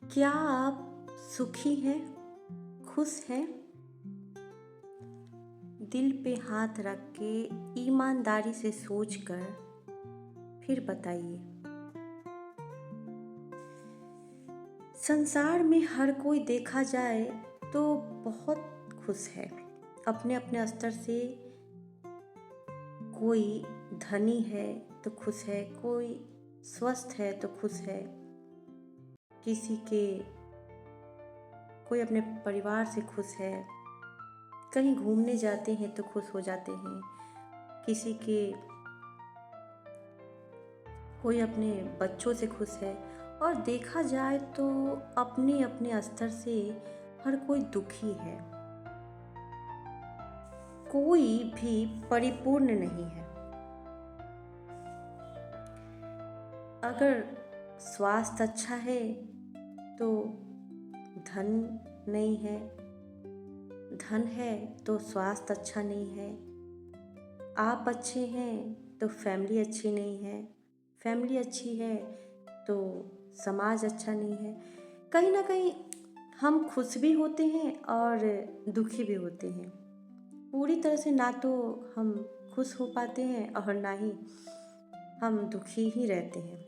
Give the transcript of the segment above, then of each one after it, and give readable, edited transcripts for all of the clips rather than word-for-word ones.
क्या आप सुखी हैं, खुश हैं? दिल पे हाथ रख के ईमानदारी से सोचकर फिर बताइए। संसार में हर कोई देखा जाए तो बहुत खुश है अपने अपने स्तर से। कोई धनी है तो खुश है, कोई स्वस्थ है तो खुश है, किसी के कोई अपने परिवार से खुश है, कहीं घूमने जाते हैं तो खुश हो जाते हैं, किसी के कोई अपने बच्चों से खुश है। और देखा जाए तो अपने अपने स्तर से हर कोई दुखी है, कोई भी परिपूर्ण नहीं है। अगर स्वास्थ्य अच्छा है तो धन नहीं है, धन है तो स्वास्थ्य अच्छा नहीं है। आप अच्छे हैं तो फैमिली अच्छी नहीं है, फैमिली अच्छी है तो समाज अच्छा नहीं है। कहीं ना कहीं हम खुश भी होते हैं और दुखी भी होते हैं। पूरी तरह से ना तो हम खुश हो पाते हैं और ना ही हम दुखी ही रहते हैं।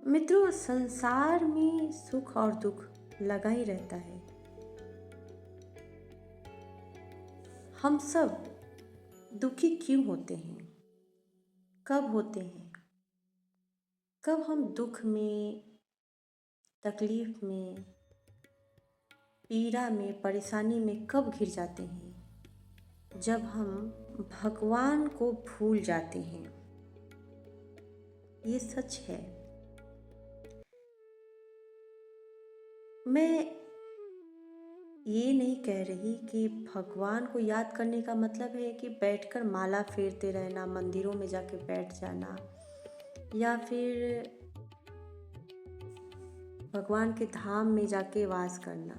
मित्रों, संसार में सुख और दुख लगा ही रहता है। हम सब दुखी क्यों होते हैं? कब होते हैं? कब हम दुख में, तकलीफ में, पीड़ा में, परेशानी में कब घिर जाते हैं? जब हम भगवान को भूल जाते हैं। ये सच है। मैं ये नहीं कह रही कि भगवान को याद करने का मतलब है कि बैठकर माला फेरते रहना, मंदिरों में जाके बैठ जाना, या फिर भगवान के धाम में जाके वास करना।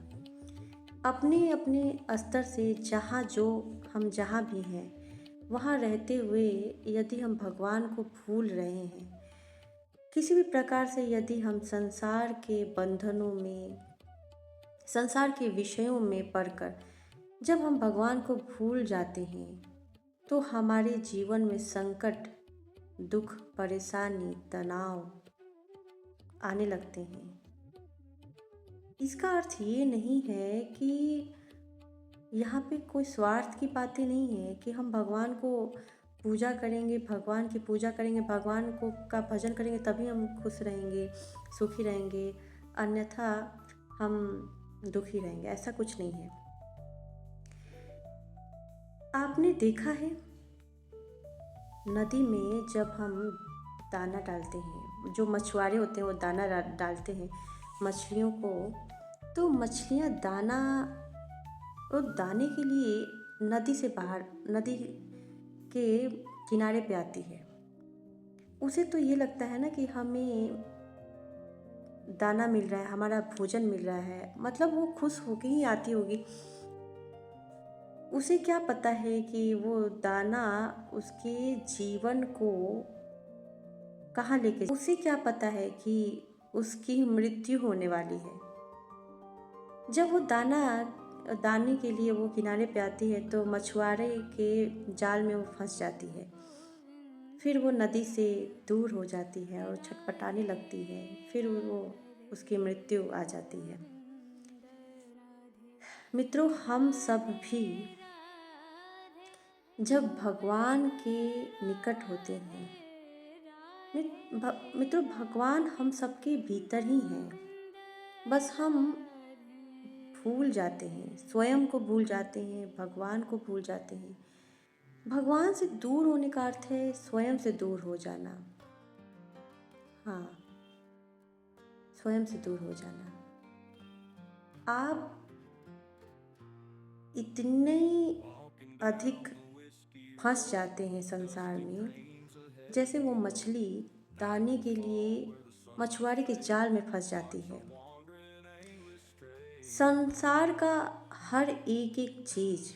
अपने अपने स्तर से हम जहाँ भी हैं वहाँ रहते हुए यदि हम भगवान को भूल रहे हैं, किसी भी प्रकार से यदि हम संसार के बंधनों में, संसार के विषयों में पढ़कर जब हम भगवान को भूल जाते हैं तो हमारे जीवन में संकट, दुख, परेशानी, तनाव आने लगते हैं। इसका अर्थ ये नहीं है कि यहाँ पे कोई स्वार्थ की बातें नहीं है कि हम भगवान को पूजा करेंगे, भगवान की पूजा करेंगे, भगवान को का भजन करेंगे तभी हम खुश रहेंगे, सुखी रहेंगे, अन्यथा हम दुखी रहेंगे। ऐसा कुछ नहीं है। आपने देखा है नदी में जब हम दाना डालते हैं, जो मछुआरे होते हैं वो दाना डालते हैं मछलियों को, तो मछलियाँ वो दाने के लिए नदी के किनारे पे आती है। उसे तो ये लगता है ना कि हमें दाना मिल रहा है, हमारा भोजन मिल रहा है, मतलब वो खुश होके ही आती होगी। उसे क्या पता है कि वो दाना उसके जीवन को कहाँ लेके, उसे क्या पता है कि उसकी मृत्यु होने वाली है। जब वो दाने के लिए वो किनारे पे आती है तो मछुआरे के जाल में वो फंस जाती है। फिर वो नदी से दूर हो जाती है और छटपटाने लगती है, फिर वो उसकी मृत्यु आ जाती है। मित्रों, हम सब भी जब भगवान के निकट होते हैं, मित्रों, भगवान हम सबके भीतर ही हैं। बस हम भूल जाते हैं, स्वयं को भूल जाते हैं, भगवान को भूल जाते हैं। भगवान से दूर होने का अर्थ है स्वयं से दूर हो जाना। हाँ, स्वयं से दूर हो जाना। आप इतने अधिक फंस जाते हैं संसार में, जैसे वो मछली दाने के लिए मछुआरे के जाल में फंस जाती है। संसार का हर एक एक चीज,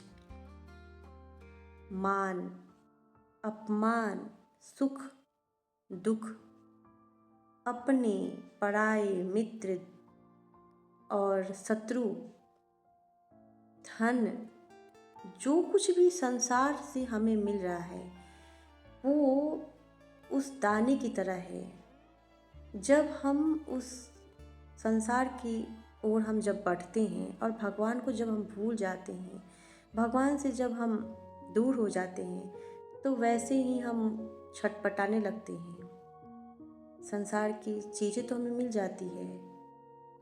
मान, अपमान, सुख, दुख, अपने, पराए, मित्र और शत्रु, धन, जो कुछ भी संसार से हमें मिल रहा है वो उस दाने की तरह है। जब हम उस संसार की ओर हम जब बढ़ते हैं और भगवान को जब हम भूल जाते हैं, भगवान से जब हम दूर हो जाते हैं, तो वैसे ही हम छटपटाने लगते हैं। संसार की चीज़ें तो हमें मिल जाती है,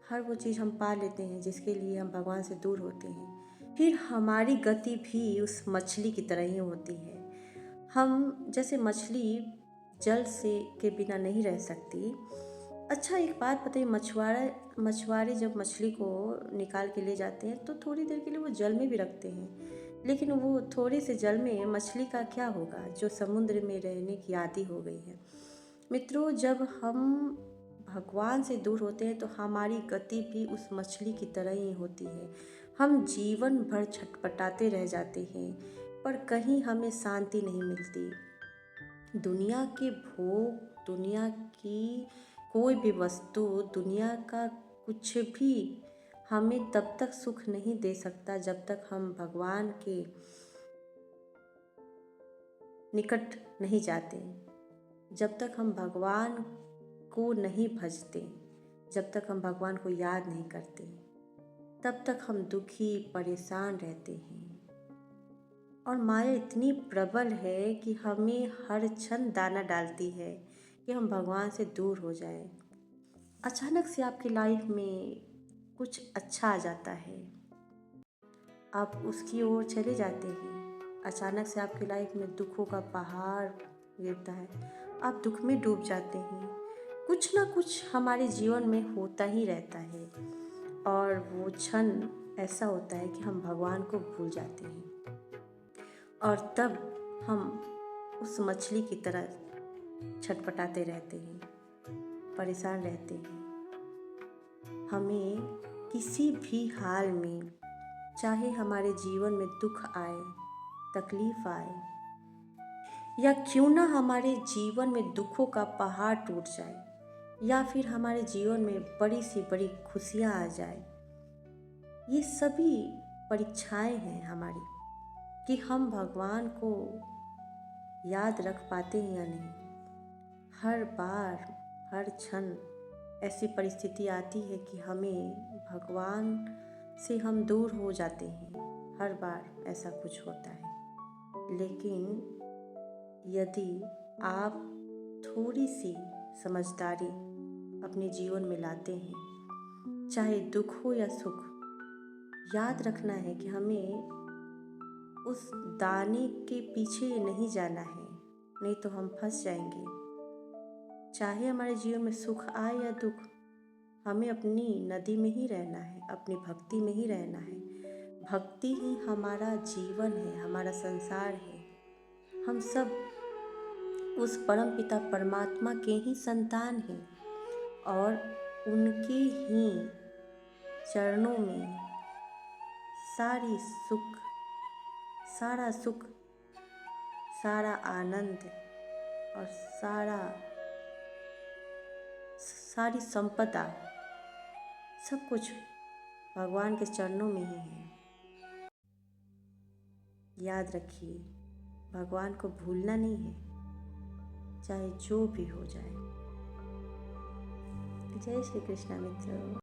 हर वो चीज़ हम पा लेते हैं जिसके लिए हम भगवान से दूर होते हैं। फिर हमारी गति भी उस मछली की तरह ही होती है। हम जैसे मछली जल से के बिना नहीं रह सकती। अच्छा, एक बात बताइए, मछुआरे जब मछली को निकाल के ले जाते हैं तो थोड़ी देर के लिए वो जल में भी रखते हैं, लेकिन वो थोड़े से जल में मछली का क्या होगा जो समुद्र में रहने की आदी हो गई है। मित्रों, जब हम भगवान से दूर होते हैं तो हमारी गति भी उस मछली की तरह ही होती है। हम जीवन भर छटपटाते रह जाते हैं, पर कहीं हमें शांति नहीं मिलती। दुनिया के भोग, दुनिया की कोई भी वस्तु, दुनिया का कुछ भी हमें तब तक सुख नहीं दे सकता जब तक हम भगवान के निकट नहीं जाते, जब तक हम भगवान को नहीं भजते, जब तक हम भगवान को याद नहीं करते, तब तक हम दुखी परेशान रहते हैं। और माया इतनी प्रबल है कि हमें हर क्षण दाना डालती है कि हम भगवान से दूर हो जाए। अचानक से आपकी लाइफ में कुछ अच्छा आ जाता है, आप उसकी ओर चले जाते हैं। अचानक से आपकी लाइफ में दुखों का पहाड़ गिरता है, आप दुख में डूब जाते हैं। कुछ ना कुछ हमारे जीवन में होता ही रहता है और वो क्षण ऐसा होता है कि हम भगवान को भूल जाते हैं और तब हम उस मछली की तरह छटपटाते रहते हैं, परेशान रहते हैं। हमें किसी भी हाल में, चाहे हमारे जीवन में दुख आए, तकलीफ आए, या क्यों ना हमारे जीवन में दुखों का पहाड़ टूट जाए, या फिर हमारे जीवन में बड़ी से बड़ी खुशियाँ आ जाए, ये सभी परीक्षाएं हैं हमारी कि हम भगवान को याद रख पाते हैं या नहीं। हर बार, हर क्षण ऐसी परिस्थिति आती है कि हमें भगवान से हम दूर हो जाते हैं। हर बार ऐसा कुछ होता है, लेकिन यदि आप थोड़ी सी समझदारी अपने जीवन में लाते हैं, चाहे दुख हो या सुख, याद रखना है कि हमें उस दाने के पीछे नहीं जाना है, नहीं तो हम फंस जाएंगे। चाहे हमारे जीवन में सुख आए या दुख, हमें अपनी नदी में ही रहना है, अपनी भक्ति में ही रहना है। भक्ति ही हमारा जीवन है, हमारा संसार है। हम सब उस परमपिता परमात्मा के ही संतान हैं और उनके ही चरणों में सारा सुख, सारा आनंद और सारी संपदा, सब कुछ भगवान के चरणों में ही है। याद रखिए, भगवान को भूलना नहीं है, चाहे जो भी हो जाए। जय श्री कृष्ण मित्रों।